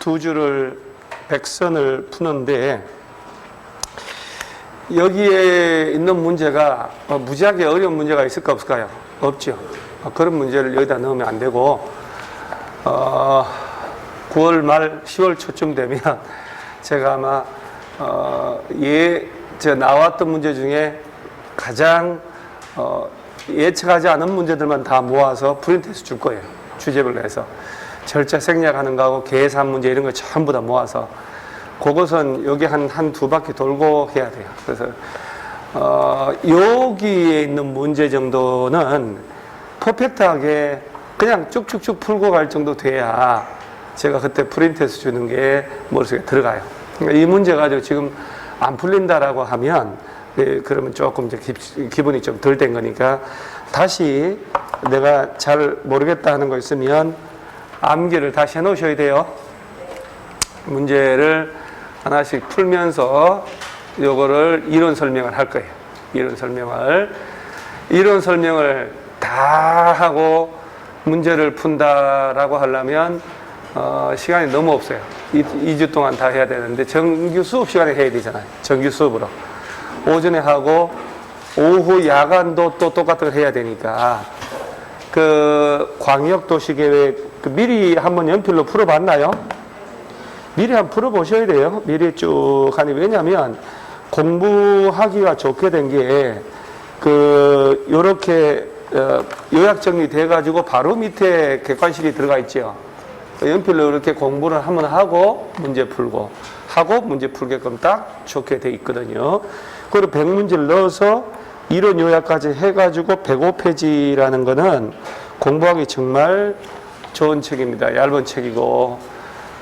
두 줄을 백선을 푸는데 여기에 있는 문제가 무지하게 어려운 문제가 있을까 없을까요? 없죠. 그런 문제를 여기다 넣으면 안 되고 9월 말 10월 초쯤 되면 제가 아마 나왔던 문제 중에 가장 예측하지 않은 문제들만 다 모아서 프린트해서 줄 거예요. 주제별로 해서 절차 생략하는 거하고 계산 문제 이런 거 전부 다 모아서 그것은 여기 한 두 바퀴 돌고 해야 돼요. 그래서 여기에 있는 문제 정도는 퍼펙트하게 그냥 쭉쭉쭉 풀고 갈 정도 돼야 제가 그때 프린트해서 주는 게 머릿속에 들어가요. 그러니까 이 문제 가지고 지금 안 풀린다라고 하면 그러면 조금 이제 기분이 좀 덜 된 거니까 다시 내가 잘 모르겠다 하는 거 있으면 암기를 다시 해 놓으셔야 돼요. 문제를 하나씩 풀면서 요거를 이론 설명을 할 거예요. 이론 설명을 다 하고 문제를 푼다라고 하려면 시간이 너무 없어요. 2주 동안 다 해야 되는데 정규 수업 시간에 해야 되잖아요. 정규 수업으로. 오전에 하고 오후 야간도 또 똑같은 걸 해야 되니까 그 광역도시계획 미리 한번 연필로 풀어봤나요? 미리 한번 풀어보셔야 돼요. 미리 쭉 하니 왜냐면 공부하기가 좋게 된 게 요렇게 요약 정리돼 가지고 바로 밑에 객관식이 들어가 있죠. 연필로 이렇게 공부를 한번 하고 문제 풀고 하고 문제 풀게끔 딱 좋게 돼 있거든요. 그리고 100문제를 넣어서 이론 요약까지 해가지고 105페이지라는 거는 공부하기 정말 좋은 책입니다. 얇은 책이고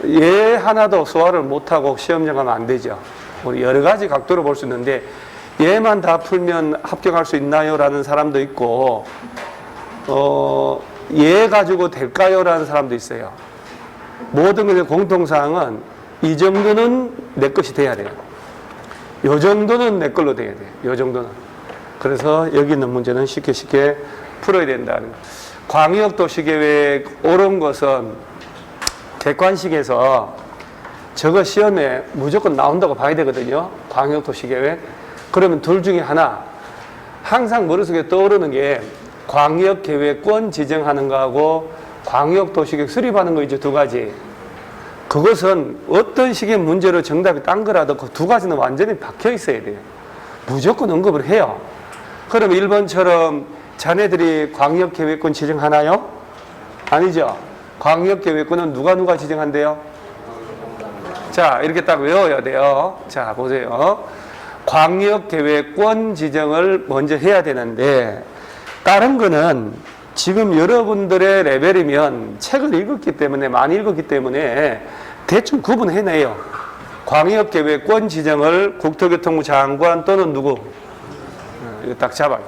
얘 하나도 소화를 못하고 시험장 가면 안 되죠. 우리 여러 가지 각도로 볼 수 있는데 얘만 다 풀면 합격할 수 있나요? 라는 사람도 있고 얘 가지고 될까요? 라는 사람도 있어요. 모든 것의 공통사항은 이 정도는 내 것이 돼야 돼요. 요 정도는 내 걸로 돼야 돼요. 요 정도는. 그래서 여기 있는 문제는 쉽게 풀어야 된다는 거예요. 광역도시계획 옳은 것은 객관식에서 저거 시험에 무조건 나온다고 봐야 되거든요. 광역도시계획. 그러면 둘 중에 하나. 항상 머릿속에 떠오르는 게 광역계획권 지정하는 거하고 광역도시계획 수립하는 거 있죠. 두 가지. 그것은 어떤 식의 문제로 정답이 딴 거라도 그 두 가지는 완전히 박혀 있어야 돼요. 무조건 언급을 해요. 그럼 1번처럼 자네들이 광역계획권 지정하나요? 아니죠. 광역계획권은 누가 지정한대요? 자, 이렇게 딱 외워야 돼요. 자, 보세요. 광역계획권 지정을 먼저 해야 되는데 다른 거는 지금 여러분들의 레벨이면 책을 읽었기 때문에 많이 읽었기 때문에 대충 구분해내요. 광역계획권 지정을 국토교통부 장관 또는 누구? 이거 딱 잡아요.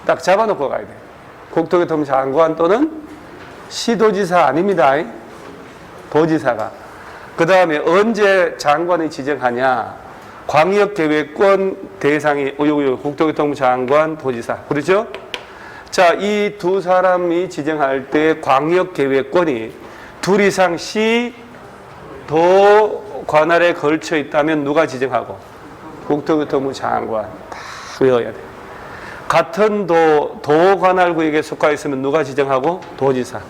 딱 잡아놓고 가야 돼. 국토교통부 장관 또는 시도지사 아닙니다. 도지사가. 그 다음에 언제 장관이 지정하냐? 광역계획권 대상이 국토교통부 장관, 도지사. 그렇죠? 자, 이 두 사람이 지정할 때 광역계획권이 둘 이상 시, 도 관할에 걸쳐 있다면 누가 지정하고? 국토교통부 장관. 다 외워야 돼. 같은 도 관할구역에 속하 있으면 누가 지정하고? 도지사.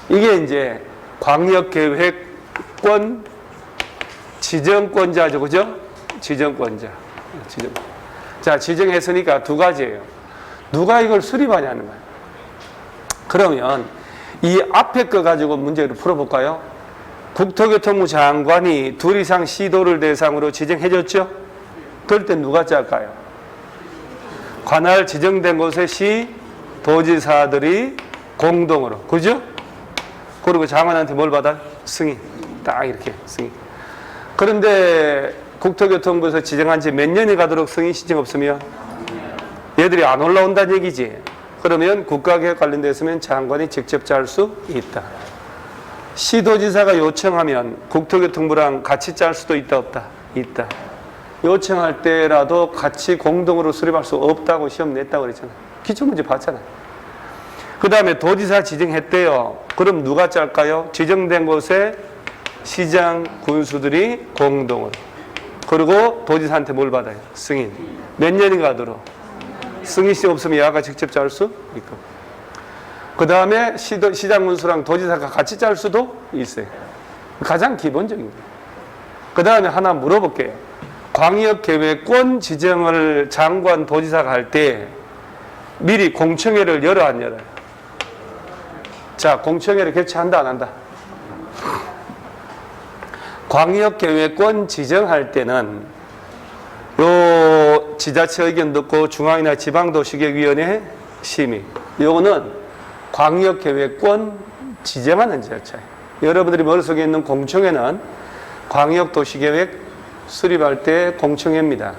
이게 이제 광역계획권 지정권자죠. 그죠? 지정권자. 자, 지정했으니까 두 가지예요. 누가 이걸 수립하냐는 거예요. 그러면 이 앞에 거 가지고 문제를 풀어볼까요? 국토교통부 장관이 둘 이상 시도를 대상으로 지정해줬죠? 그럴 땐 누가 짤까요? 관할 지정된 곳의 시, 도지사들이 공동으로. 그죠? 그리고 장관한테 뭘 받아? 승인. 딱 이렇게 승인. 그런데 국토교통부에서 지정한 지 몇 년이 가도록 승인 신청 없으면 얘들이 안 올라온다는 얘기지. 그러면 국가계획 관련돼 있으면 장관이 직접 짤 수 있다. 시도지사가 요청하면 국토교통부랑 같이 짤 수도 있다 없다? 있다. 요청할 때라도 같이 공동으로 수립할 수 없다고 시험 냈다고 그랬잖아요. 기출문제 봤잖아요. 그 다음에 도지사 지정했대요. 그럼 누가 짤까요? 지정된 곳에 시장 군수들이 공동으로. 그리고 도지사한테 뭘 받아요? 승인. 몇 년이 가도록? 승인이 없으면 야가 직접 짤 수 있고. 그 다음에 시장 군수랑 도지사가 같이 짤 수도 있어요. 가장 기본적인 거예요. 그 다음에 하나 물어볼게요. 광역계획권 지정을 장관, 도지사가 할 때 미리 공청회를 열어 안 열어요? 자, 공청회를 개최한다 안 한다? 광역계획권 지정할 때는 요 지자체 의견 듣고 중앙이나 지방도시계획위원회 심의, 요거는 광역계획권 지정하는 절차예요. 여러분들이 머릿속에 있는 공청회는 광역도시계획 수립할 때 공청회입니다.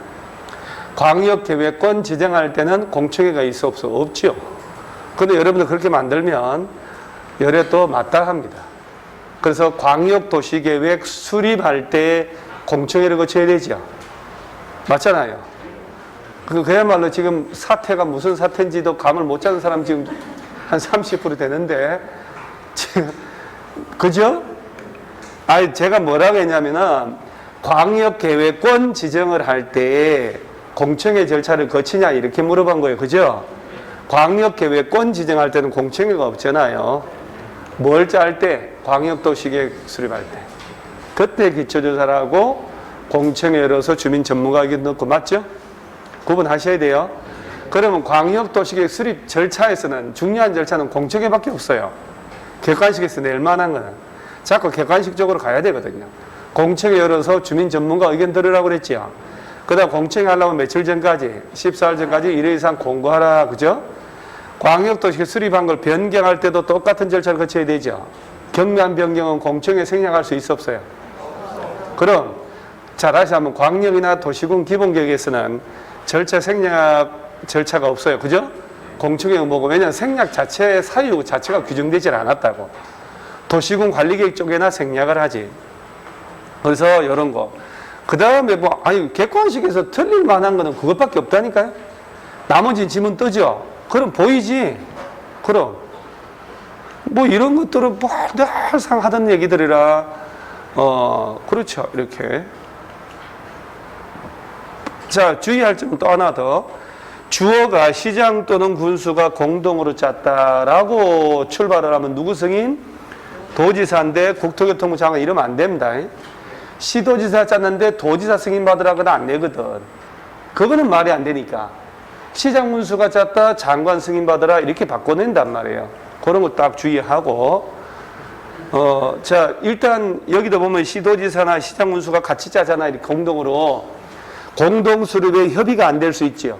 광역계획권 지정할 때는 공청회가 있어 없어? 없죠. 근데 여러분들 그렇게 만들면 열에 또 마땅합니다. 그래서 광역도시계획 수립할 때 공청회를 거쳐야 되죠. 맞잖아요. 그야말로 지금 사태가 무슨 사태인지도 감을 못 잡는 사람 지금 한 30% 되는데, 지금, 그죠? 아니, 제가 뭐라고 했냐면은, 광역계획권 지정을 할 때 공청회 절차를 거치냐, 이렇게 물어본 거예요. 그죠? 광역계획권 지정할 때는 공청회가 없잖아요. 뭘 짤 때? 광역도시계획 수립할 때. 그때 기초조사를 하고 공청회 열어서 주민 전문가 의견 넣고, 맞죠? 구분하셔야 돼요. 그러면 광역도시계획 수립 절차에서는 중요한 절차는 공청회밖에 없어요. 객관식에서 낼 만한 거는. 자꾸 객관식적으로 가야 되거든요. 공청회 열어서 주민 전문가 의견 들으라고 그랬죠. 그 다음 공청회 하려면 며칠 전까지, 14일 전까지 1회 이상 공고하라. 그죠? 광역도시계획 수립한 걸 변경할 때도 똑같은 절차를 거쳐야 되죠. 경미한 변경은 공청회 생략할 수 있어 없어요? 그럼 자, 다시 한번 광역이나 도시군 기본계획에서는 절차 생략 절차가 없어요. 그죠? 공청회 뭐고, 왜냐하면 생략 자체 사유 자체가 규정되지 않았다고. 도시군 관리계획 쪽에나 생략을 하지. 그래서 이런 거. 그 다음에 뭐 아니 객관식에서 틀릴 만한 거는 그것밖에 없다니까요. 나머지 지문 뜨죠. 그럼 보이지. 그럼 뭐 이런 것들은 뭐 늘 항상 하던 얘기들이라 그렇죠. 이렇게. 자, 주의할 점은 또 하나 더. 주어가 시장 또는 군수가 공동으로 짰다라고 출발을 하면 누구 승인? 도지사인데 국토교통부 장관 이러면 안 됩니다. 시도지사 짰는데 도지사 승인 받으라고는 안 내거든. 그거는 말이 안 되니까. 시장 군수가 짰다 장관 승인 받으라 이렇게 바꿔낸단 말이에요. 그런 거 딱 주의하고. 자, 일단 여기도 보면 시도지사나 시장 군수가 같이 짜잖아. 이렇게 공동으로. 공동 수립에 협의가 안 될 수 있지요.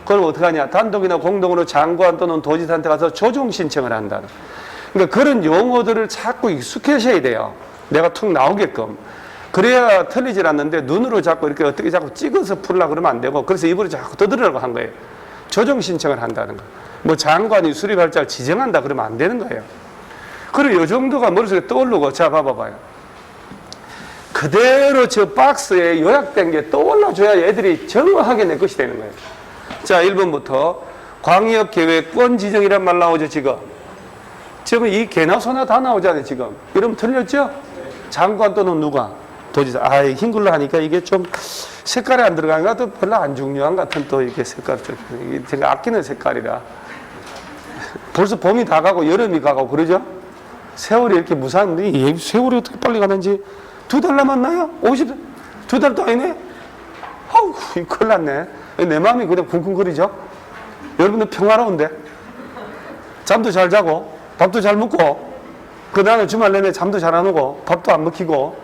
그럼 어떻게 하냐? 단독이나 공동으로 장관 또는 도지사한테 가서 조정 신청을 한다. 그러니까 그런 용어들을 자꾸 익숙해셔야 돼요. 내가 툭 나오게끔. 그래야 틀리질 않는데 눈으로 자꾸 이렇게 어떻게 자꾸 찍어서 풀려고 그러면 안 되고, 그래서 입으로 자꾸 떠들으라고 한 거예요. 조정 신청을 한다는 거. 뭐 장관이 수립할 자를 지정한다 그러면 안 되는 거예요. 그리고 이 정도가 머릿속에 떠오르고, 자, 봐봐요. 그대로 저 박스에 요약된 게 떠올라줘야 애들이 정확하게 내 것이 되는 거예요. 자, 1번부터 광역계획권 지정이란 말 나오죠, 지금. 지금 이 개나 소나 다 나오잖아요, 지금. 이러면 틀렸죠? 장관 또는 누가? 도지사. 아, 흰 걸로 하니까 이게 좀 색깔이 안 들어가는 것 같아. 별로 안 중요한 것 같은 또 이렇게 색깔 좀. 제가 아끼는 색깔이라. 벌써 봄이 다 가고 여름이 가고 그러죠? 세월이 이렇게 무사한데, 세월이 어떻게 빨리 가는지. 2달 남았나요? 2달도 아니네? 아우, 큰일 났네. 내 마음이 그냥 쿵쿵거리죠? 여러분들 평화로운데? 잠도 잘 자고, 밥도 잘 먹고, 그 다음에 주말 내내 잠도 잘 안 오고, 밥도 안 먹히고,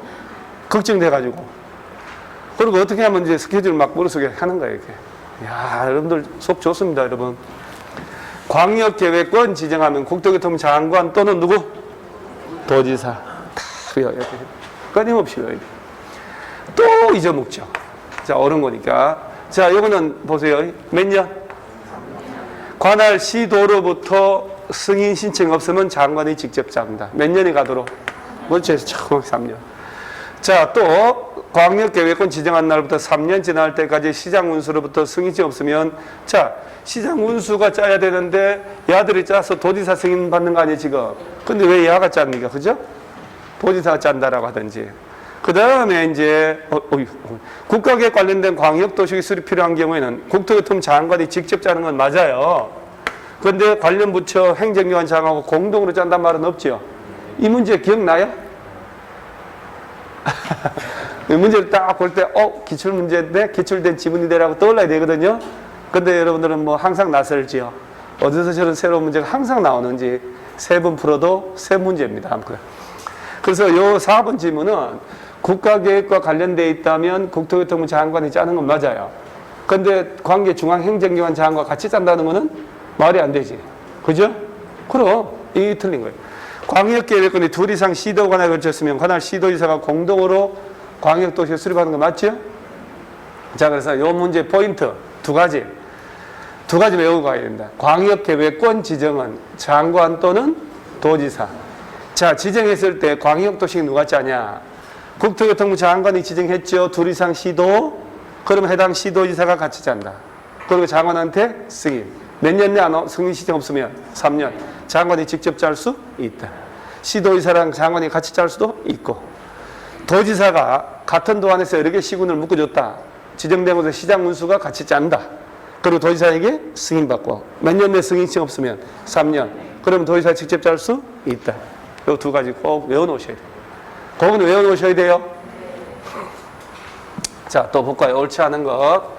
걱정돼가지고. 그리고 어떻게 하면 이제 스케줄 막 머릿속에 하는 거예요, 이렇게. 야, 여러분들 속 좋습니다, 여러분. 광역계획권 지정하면 국토교통부 장관 또는 누구? 도지사. 다 외워야 돼요. 끊임없이 외워야 돼요. 또 잊어먹죠. 자, 옳은 거니까. 자, 이거는 보세요. 몇 년? 관할 시도로부터 승인 신청 없으면 장관이 직접 잡니다. 몇 년이 가도록? 그렇죠. 처음 3년. 자, 또 광역계획권 지정한 날부터 3년 지날 때까지 시장군수로부터 승인이 없으면, 자, 시장군수가 짜야 되는데 야들이 짜서 도지사 승인 받는 거 아니에요, 지금? 근데 왜 야가 짭니까? 그죠? 도지사가 짠다라고 하든지. 그 다음에 이제 국가계획 관련된 광역도시계 수립 필요한 경우에는 국토교통부 장관이 직접 짜는 건 맞아요. 그런데 관련 부처 행정기관 장하고 공동으로 짠단 말은 없죠. 이 문제 기억나요? 이 문제를 딱 볼 때 기출문제인데 기출된 지문이래라고 떠올라야 되거든요. 근데 여러분들은 뭐 항상 낯설지요. 어디서 저런 새로운 문제가 항상 나오는지 세 번 풀어도 세 문제입니다. 그래서 요 4번 질문은 국가계획과 관련되어 있다면 국토교통부 장관이 짜는 건 맞아요. 근데 관계 중앙행정기관 장관과 같이 짠다는 거는 말이 안 되지. 그죠? 그럼 이게 틀린 거예요. 광역계획권이 둘 이상 시도 관할에 걸쳤으면 관할 시도지사가 공동으로 광역도시를 수립하는 거 맞죠? 자, 그래서 요 문제 포인트 두 가지 외우고 가야 된다. 광역계획권 지정은 장관 또는 도지사. 자, 지정했을 때 광역도시 누가 짜냐? 국토교통부 장관이 지정했죠. 둘 이상 시도. 그러면 해당 시도지사가 같이 짠다. 그리고 장관한테 승인. 몇 년 내 승인 시정 없으면 3년. 장관이 직접 짤 수 있다. 시도지사랑 장관이 같이 짤 수도 있고. 도지사가 같은 도안에서 여러 개 시군을 묶어줬다. 지정된 곳에 시장 문수가 같이 짠다. 그리고 도지사에게 승인받고 몇 년 내 승인 시정 없으면 3년. 그러면 도지사가 직접 짤 수 있다. 이 두 가지 꼭 외워놓으셔야 돼요. 그건 외워놓으셔야 돼요. 자, 또 볼까요? 옳지 않은 것.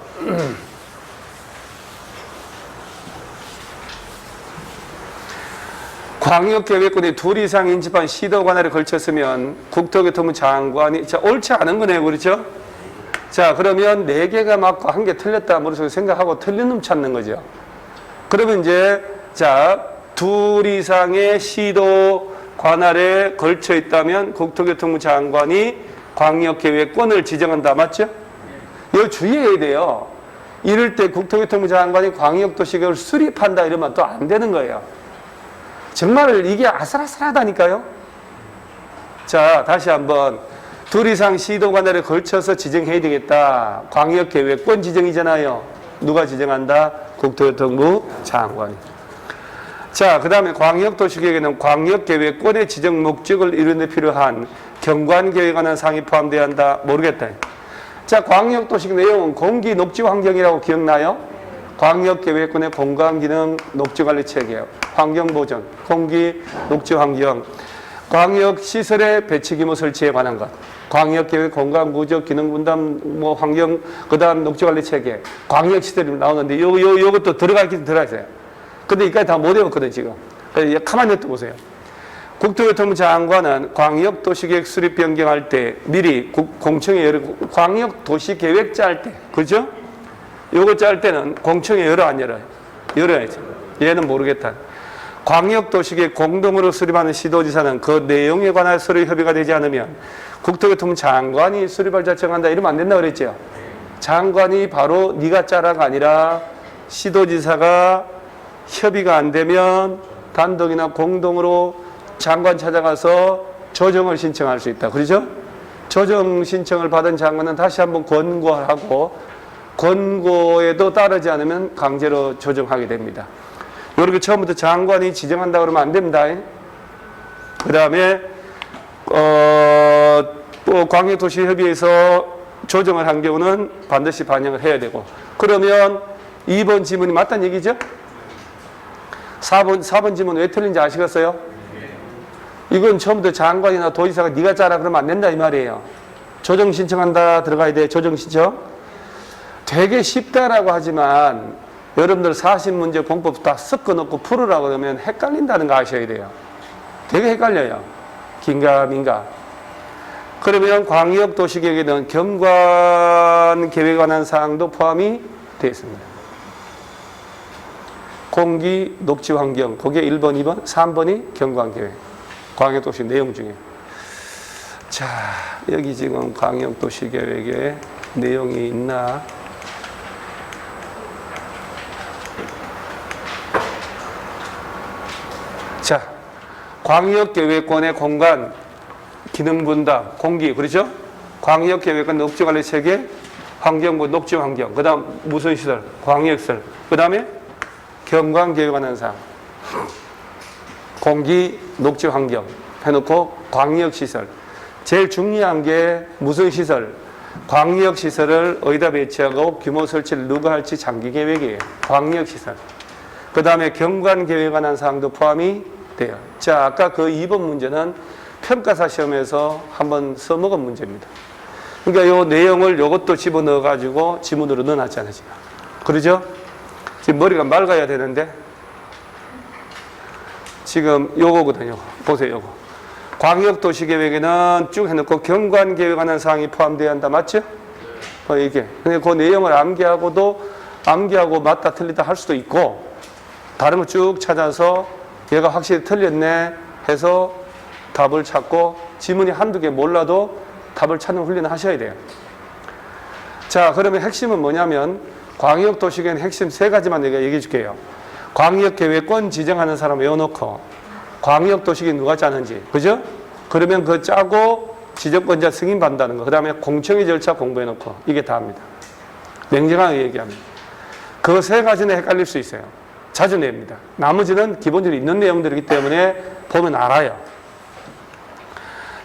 광역계획권이 둘 이상 인집한 시도 관할에 걸쳤으면 국토교통부 장관이, 자, 옳지 않은 거네요. 그렇죠? 자, 그러면 4개가 맞고 1개 틀렸다 머릿속에 생각하고 틀린 놈 찾는 거죠. 그러면 이제, 자, 둘 이상의 시도 관할에 걸쳐 있다면 국토교통부 장관이 광역계획권을 지정한다. 맞죠? 이거 주의해야 돼요. 이럴 때 국토교통부 장관이 광역도시계획을 수립한다 이러면 또 안 되는 거예요. 정말 이게 아슬아슬하다니까요. 자, 다시 한번 둘 이상 시도 관할에 걸쳐서 지정해야 되겠다. 광역계획권 지정이잖아요. 누가 지정한다? 국토교통부 장관이. 자, 그 다음에 광역도시계획에는 광역계획권의 지정 목적을 이루는 데 필요한 경관계획에 관한 사항이 포함되어야 한다. 모르겠다. 자, 광역도시계획 내용은 공기, 녹지 환경이라고 기억나요? 광역계획권의 공간기능, 녹지관리체계, 환경보전, 공기, 녹지환경, 광역시설의 배치규모 설치에 관한 것, 광역계획 공간구조, 기능분담, 뭐 환경, 그 다음 녹지관리체계, 광역시설이 나오는데 요것도 들어가긴 들어가세요. 근데 이까지 다 못 외웠거든, 지금. 가만히 냅둬보세요. 국토교통부 장관은 광역도시계획 수립 변경할 때 미리 공청회 광역도시계획 짤 때, 그죠? 요거 짤 때는 공청회 열어 안 열어요? 열어야죠. 얘는 모르겠다. 광역도시계획 공동으로 수립하는 시도지사는 그 내용에 관한 서류 협의가 되지 않으면 국토교통부 장관이 수립할 자청한다 이러면 안 된다 그랬죠. 장관이 바로 네가 짜라가 아니라 시도지사가 협의가 안 되면 단독이나 공동으로 장관 찾아가서 조정을 신청할 수 있다. 그렇죠? 조정 신청을 받은 장관은 다시 한번 권고하고 권고에도 따르지 않으면 강제로 조정하게 됩니다. 이렇게 처음부터 장관이 지정한다 그러면 안 됩니다. 그 다음에 광역도시협의회에서 조정을 한 경우는 반드시 반영을 해야 되고, 그러면 2번 지문이 맞다는 얘기죠? 4번 지문 왜 틀린지 아시겠어요? 이건 처음부터 장관이나 도지사가 네가 짜라 그러면 안 된다 이 말이에요. 조정 신청한다 들어가야 돼. 조정 신청. 되게 쉽다라고 하지만 여러분들 40문제 공법 다 섞어놓고 풀으라고 그러면 헷갈린다는 거 아셔야 돼요. 되게 헷갈려요. 긴가민가. 그러면 광역도시계획에는 경관계획에 관한 사항도 포함이 되어 있습니다. 공기, 녹지환경, 거기에 1번, 2번, 3번이 경관계획. 광역도시 내용 중에. 자, 여기 지금 광역도시계획에 내용이 있나? 자, 광역계획권의 공간, 기능분담, 공기, 그렇죠? 광역계획권 녹지관리체계, 환경부 녹지환경, 그 다음 무슨 시설? 광역시설, 그 다음에 경관계획 관한 사항, 공기, 녹지환경, 해놓고 광역시설. 제일 중요한 게 무슨 시설? 광역시설을 어디다 배치하고 규모 설치를 누가 할지 장기 계획이에요. 광역시설. 그 다음에 경관 계획에 관한 사항도 포함이 돼요. 자, 아까 그 2번 문제는 평가사 시험에서 한번 써먹은 문제입니다. 그러니까 요 내용을 요것도 집어넣어가지고 지문으로 넣어놨잖아요, 지금. 그러죠? 지금 머리가 맑아야 되는데, 지금 요거거든요. 보세요, 요거. 광역도시계획에는 쭉 해놓고 경관계획에 관한 사항이 포함되어야 한다. 맞죠? 이게. 근데 그 내용을 암기하고 맞다 틀리다 할 수도 있고, 다른 거 쭉 찾아서 얘가 확실히 틀렸네 해서 답을 찾고, 지문이 한두 개 몰라도 답을 찾는 훈련을 하셔야 돼요. 자, 그러면 핵심은 뭐냐면, 광역도시계획의 핵심 3가지만 내가 얘기해 줄게요. 광역계획권 지정하는 사람 외워놓고, 광역도시계획 누가 짜는지, 그죠? 그러면 그거 짜고 지정권자 승인받는다는 거. 그 다음에 공청회 절차 공부해놓고, 이게 다입니다. 냉정하게 얘기합니다. 그 3가지는 헷갈릴 수 있어요. 자주 냅니다. 나머지는 기본적으로 있는 내용들이기 때문에 보면 알아요.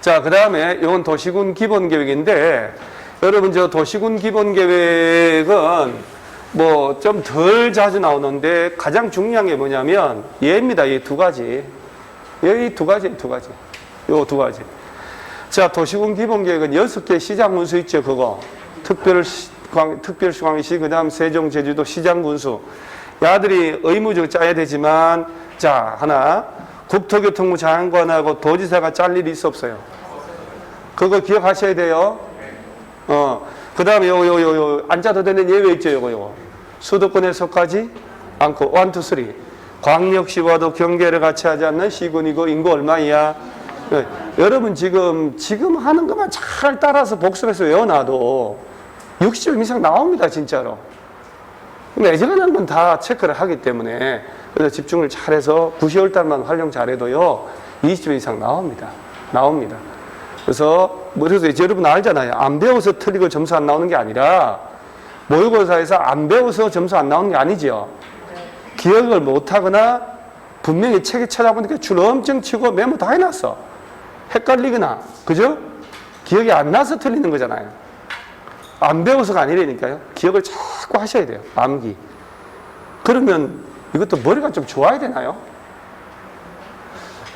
자, 그 다음에 이건 도시군 기본계획인데, 여러분 저 도시군 기본계획은 뭐 좀 덜 자주 나오는데 가장 중요한 게 뭐냐면 얘입니다. 이 2가지. 이 2가지. 요 2가지. 자, 도시군 기본계획은 6개 시장군수 있죠, 그거. 특별시광시, 그 다음 세종, 제주도 시장군수. 야들이 의무적으로 짜야 되지만, 자, 하나. 국토교통부 장관하고 도지사가 짤 일이 있어 없어요? 그거 기억하셔야 돼요. 그 다음에 안 짜도 되는 예외 있죠, 요거. 수도권에 속하지 않고, 1, 2, 3. 광역시와도 경계를 같이 하지 않는 시군이고, 인구 얼마이야? 네. 여러분, 지금 하는 것만 잘 따라서 복습해서 외워놔도 60점 이상 나옵니다, 진짜로. 예전에는 건 다 체크를 하기 때문에, 그래서 집중을 잘해서 9, 10월 달만 활용 잘해도요, 20점 이상 나옵니다. 그래서 여러분 알잖아요. 안 배워서 틀리고 점수 안 나오는 게 아니라, 모의고사에서 안 배워서 점수 안 나오는 게 아니죠. 기억을 못하거나 분명히 책에 찾아보니까 줄 엄청 치고 메모 다 해놨어. 헷갈리거나, 그죠? 기억이 안 나서 틀리는 거잖아요. 안 배워서가 아니라니까요. 기억을 자꾸 하셔야 돼요. 암기. 그러면 이것도 머리가 좀 좋아야 되나요?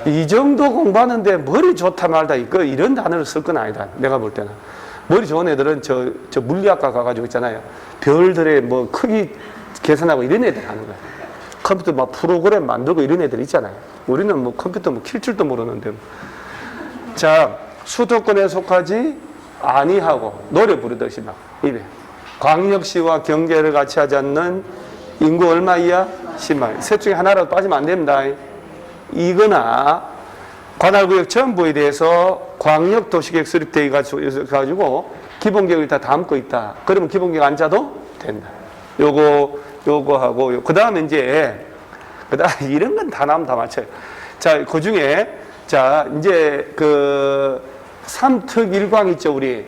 이 정도 공부하는데 머리 좋다 말다 이런 단어를 쓸 건 아니다. 내가 볼 때는. 머리 좋은 애들은 저 물리학과 가가지고 있잖아요. 별들의 뭐 크기 계산하고 이런 애들 하는 거예요. 컴퓨터 막 프로그램 만들고 이런 애들 있잖아요. 우리는 뭐 컴퓨터 뭐 킬 줄도 모르는데. 자, 수도권에 속하지 아니하고 노래 부르듯이 막 이래. 광역시와 경계를 같이 하지 않는 인구 얼마이야? 10만. 셋 중에 하나라도 빠지면 안 됩니다. 이거나 관할구역 전부에 대해서 광역도시계획 수립되어 가지고 기본계획을 다 담고 있다. 그러면 기본계획 안 짜도 된다. 요거 하고 그 다음에 이제 이런 건 다 나오면 다 맞춰요. 자, 그 중에 자 이제 그 삼특일광 있죠, 우리.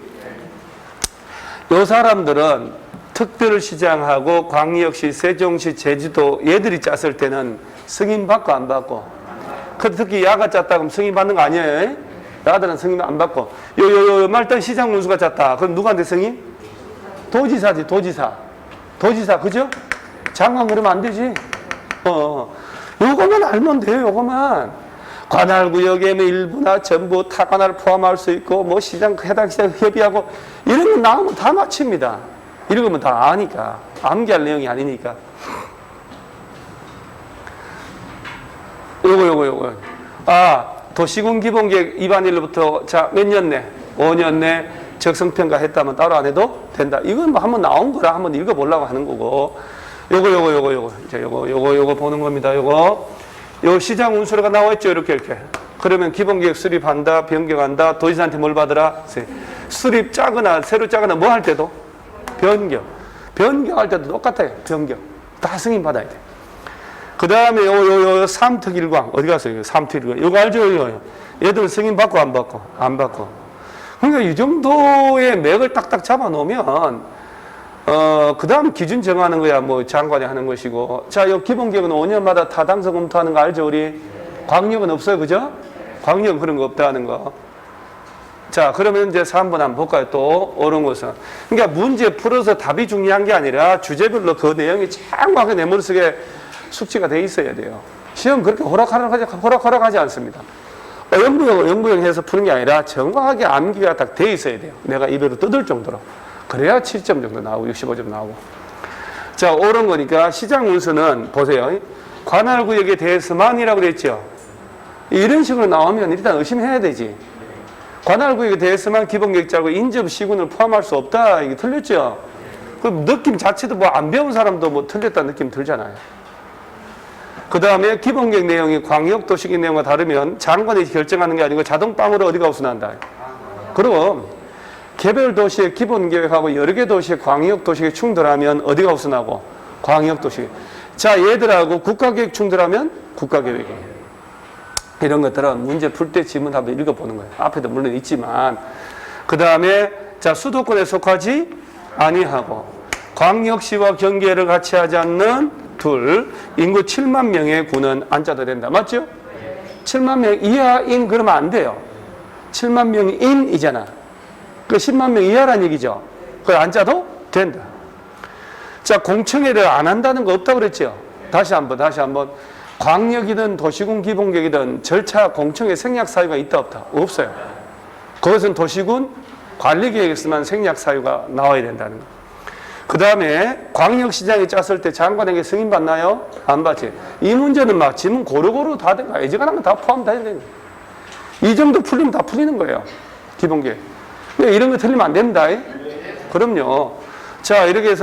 요 사람들은 특별시장하고 광역시, 세종시, 제주도 얘들이 짰을 때는 승인 받고 안 받고. 특히 야가 짰다 그럼 승인 받는 거 아니에요? 야들은 승인 안 받고. 말단 시장 군수가 짰다. 그럼 누구한테 승인? 도지사지, 도지사, 그죠? 장관 그러면 안 되지. 요거만 알면 돼요, 요거만. 관할구역의 일부나 전부 타관할 포함할 수 있고, 뭐 시장, 해당 시장 협의하고, 이런 거 나오면 다 맞춥니다. 이런 거면 다 아니까. 암기할 내용이 아니니까. 요거. 도시군 기본계획 위반일로부터, 자, 몇 년 내? 5년 내 적성평가 했다면 따로 안 해도 된다. 이건 뭐 한번 나온 거라 한번 읽어보려고 하는 거고. 요거. 자, 요거 보는 겁니다. 요 시장 운수료가 나와있죠, 이렇게. 그러면 기본계획 수립한다, 변경한다, 도지사한테 뭘 받으라? 수립 짜거나, 새로 짜거나 뭐 할 때도? 변경할 때도 똑같아요, 변경. 다 승인 받아야 돼. 그 다음에 요 삼특일광, 어디 갔어요? 삼특일광. 요거 알죠? 얘들 승인 받고 안 받고? 안 받고. 그러니까 이 정도의 맥을 딱딱 잡아 놓으면, 그 다음 기준 정하는 거야, 뭐 장관이 하는 것이고. 자, 요 기본계획은 5년마다 타당성 검토하는 거 알죠, 우리? 광역은 없어요, 그죠? 광역 그런 거 없다는 거. 자, 그러면 이제 3번 한번 볼까요? 또 옳은 것은. 그러니까 문제 풀어서 답이 중요한 게 아니라 주제별로 그 내용이 정확하게 내 머릿속에 숙지가 돼 있어야 돼요. 시험 그렇게 호락호락하지 않습니다. 연구형 해서 푸는 게 아니라 정확하게 암기가 딱 돼 있어야 돼요. 내가 입으로 뜯을 정도로. 그래야 7점 정도 나오고 65점 나오고. 자, 옳은 거니까 시장 운수는 보세요. 관할구역에 대해서만이라고 그랬죠. 이런 식으로 나오면 일단 의심해야 되지. 관할구역에 대해서만 기본계획자고 인접시군을 포함할 수 없다. 이게 틀렸죠. 그 느낌 자체도 뭐 안 배운 사람도 뭐 틀렸다는 느낌 들잖아요. 그 다음에 기본계획 내용이 광역도시계 내용과 다르면 장관이 결정하는 게 아니고 자동빵으로 어디가 우선한다. 그럼 개별 도시의 기본계획하고 여러 개 도시의 광역도시계 충돌하면 어디가 우선하고? 광역도시계. 자, 얘들하고 국가계획 충돌하면 국가계획이에요. 이런 것들은 문제 풀 때 지문 한번 읽어보는 거예요. 앞에도 물론 있지만. 그 다음에 자, 수도권에 속하지 아니하고 광역시와 경계를 같이 하지 않는 둘, 인구 7만 명의 군은 앉아도 된다. 맞죠? 7만 명 이하인 그러면 안 돼요. 7만 명인이잖아. 그 10만 명 이하란 얘기죠. 그걸 앉아도 된다. 자, 공청회를 안 한다는 거 없다고 그랬죠. 다시 한번. 광역이든 도시군 기본계획이든 절차 공청회 생략 사유가 있다 없다? 없어요. 그것은 도시군 관리계획에서만 생략 사유가 나와야 된다는 거. 그 다음에 광역시장이 짰을 때 장관에게 승인받나요? 안 받지. 이 문제는 막 지문 고루고루 다 된 거야. 애지간한 거 다 포함 다 되는 거야. 이 정도 풀리면 다 풀리는 거예요. 기본계획. 이런 거 틀리면 안 됩니다. 그럼요. 자, 이렇게 해서